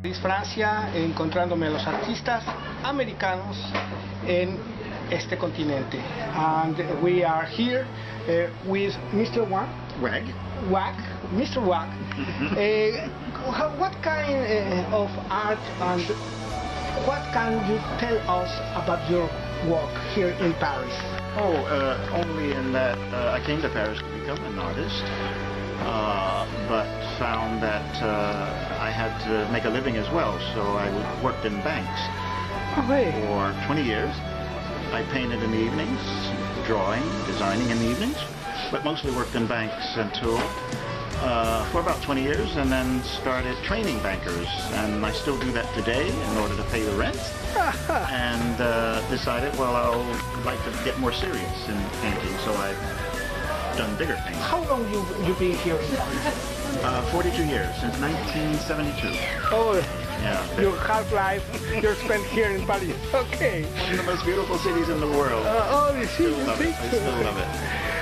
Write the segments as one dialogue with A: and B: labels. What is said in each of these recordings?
A: Francia, encontrándome a los artistas americanos en este continente. And we are here with Mr. Wag. Mr. Wag. What kind of art and what can you tell us about your work here in Paris?
B: Only in that I came to Paris to become an artist, but found that I had to make a living as well, so I worked in banks for 20 years. I painted in the evenings, drawing, designing in the evenings, but mostly worked in banks until for about 20 years, and then started training bankers, and I still do that today in order to pay the rent. And decided, well, I'd like to get more serious in painting, so I've done bigger things.
A: How long you been here in Paris?
B: 42 years, since 1972.
A: Oh,
B: yeah.
A: Your half-life you spent here in Paris. Okay.
B: One of the most beautiful cities in the world.
A: You see,
B: I still love it.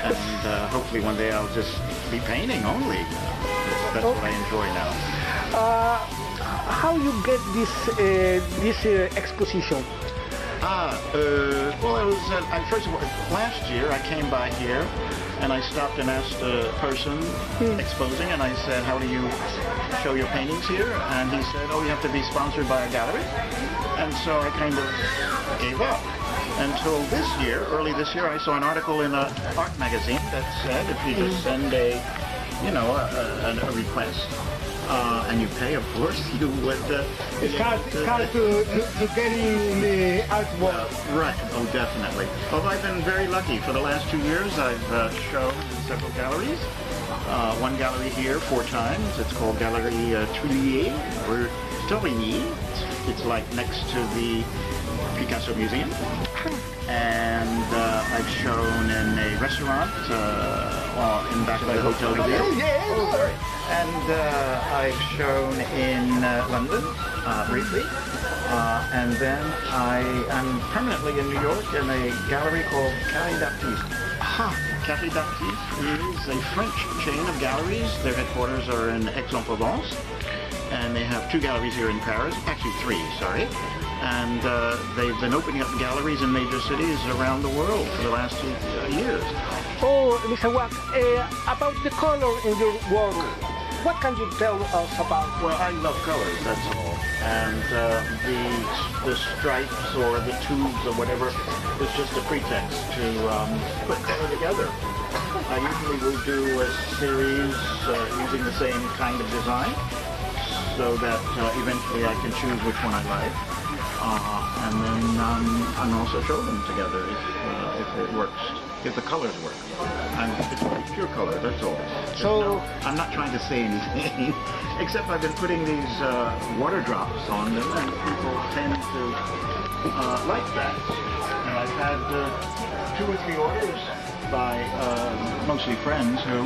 B: And hopefully one day I'll just be painting only. That's what I enjoy now.
A: How you get this exposition?
B: Well, it was first of all, last year I came by here and I stopped and asked a person exposing, and I said, how do you show your paintings here? And he said, oh, you have to be sponsored by a gallery. And so I kind of gave up. Until this year, early this year, I saw an article in an art magazine that said if you just send a request, and you pay, of course, you would...
A: it's hard to get in the artwork.
B: Right, oh, definitely. Although I've been very lucky. For the last 2 years, I've shown in several galleries. One gallery here 4 times. It's called Gallery Tuileries, or Torigny. It's like next to the Picasso Museum. And I've shown in a restaurant in back by the Hotel de Ville. And I've shown in London briefly. And then I am permanently in New York in a gallery called Carré d'Artistes. Carré d'Artistes is a French chain of galleries. Their headquarters are in Aix-en-Provence. And they have 2 galleries here in Paris, actually 3, sorry. And they've been opening up galleries in major cities around the world for the last 2 years.
A: Oh, Mr. Wag, about the color in your work, what can you tell us about?
B: Well, I love colors, that's all. And the stripes or the tubes or whatever is just a pretext to put color together. I usually will do a series using the same kind of design, so that eventually I can choose which one I like, and then also show them together if it works, if the colors work. It's pure color, that's all.
A: So
B: I'm not trying to say anything, except I've been putting these water drops on them, and people tend to like that. And I've had 2 or 3 orders by mostly friends who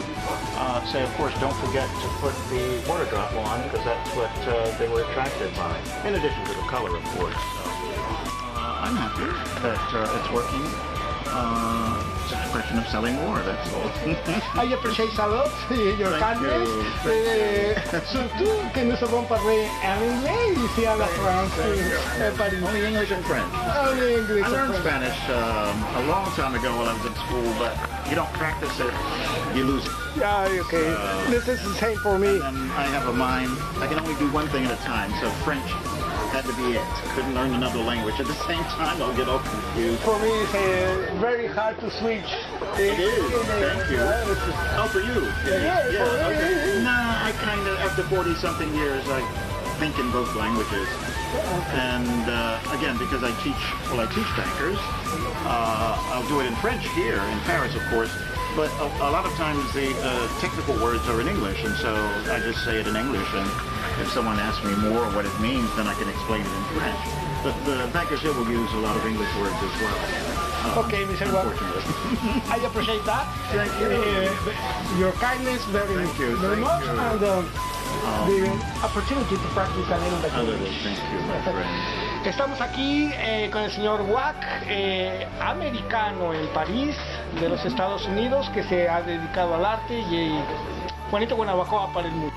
B: say, of course, don't forget to put the water drop on, because that's what they were attracted by, in addition to the color, of course. So, I'm happy that it's working. It's just a question of selling more, that's all.
A: I appreciate a lot your kindness. Surtout que nous avons parlé en anglais ici à la France.
B: Only English and French.
A: Only English.
B: I learned Spanish a long time ago while I was in school, but you don't practice it, you lose it.
A: Yeah, okay. This is the same for me.
B: And I have a mind, I can only do one thing at a time, so French had to be it. Couldn't learn another language at the same time, I'll get all confused.
A: For me, it's very hard to switch.
B: It is, thank you. Oh, for you?
A: Yeah,
B: okay. No, I kind of, after 40-something years, I think in both languages. And again, because I teach bankers, I'll do it in French here, in Paris, of course. But a lot of times the technical words are in English, and so I just say it in English, and if someone asks me more what it means, then I can explain it in French. But the bankers here will use a lot of English words as well.
A: Okay, Mr. Wag. I appreciate that.
B: Thank you.
A: Your kindness very much, and the opportunity to practice an English.
B: Thank you, my friend.
A: Estamos aquí con el señor Wag, americano en París, de los Estados Unidos, que se ha dedicado al arte y Juanito Guanabacoa para el mundo.